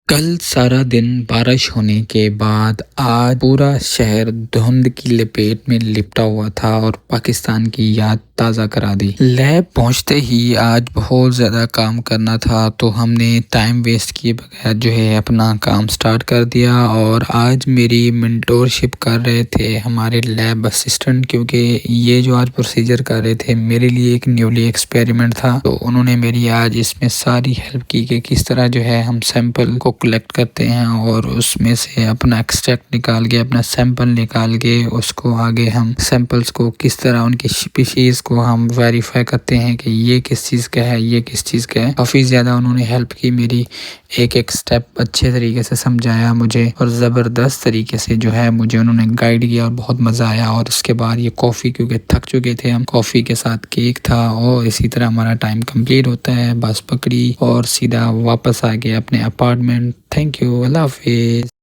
کل سارا دن بارش ہونے کے بعد آج پورا شہر دھند کی لپیٹ میں لپٹا ہوا تھا اور پاکستان کی یاد تازہ کرا دی۔ لیب پہنچتے ہی آج بہت زیادہ کام کرنا تھا تو ہم نے ٹائم ویسٹ کیے بغیر اپنا کام سٹارٹ کر دیا، اور آج میری منٹورشپ کر رہے تھے ہمارے لیب اسسٹنٹ، کیونکہ یہ جو آج پروسیجر کر رہے تھے میرے لیے ایک نیولی ایکسپیریمنٹ تھا، تو انہوں نے میری آج اس میں ساری ہیلپ کی کہ کس طرح ہم سیمپل کو کلیکٹ کرتے ہیں اور اس میں سے اپنا ایکسٹریکٹ نکال کے، اپنا سیمپل نکال کے اس کو آگے ہم سیمپلز کو کس طرح ان کی اسپیشیز کو ہم ویریفائی کرتے ہیں کہ یہ کس چیز کا ہے، یہ کس چیز کا ہے۔ کافی زیادہ انہوں نے ہیلپ کی، میری ایک ایک سٹیپ اچھے طریقے سے سمجھایا مجھے، اور زبردست طریقے سے مجھے انہوں نے گائیڈ کیا، اور بہت مزہ آیا۔ اور اس کے بعد یہ کافی، کیونکہ تھک چکے تھے ہم، کافی کے ساتھ کیک تھا، اور اسی طرح ہمارا ٹائم کمپلیٹ ہوتا ہے، بس پکڑی اور سیدھا واپس آ گئے اپنے اپارٹمنٹ۔ تھینک یو، اللہ حافظ۔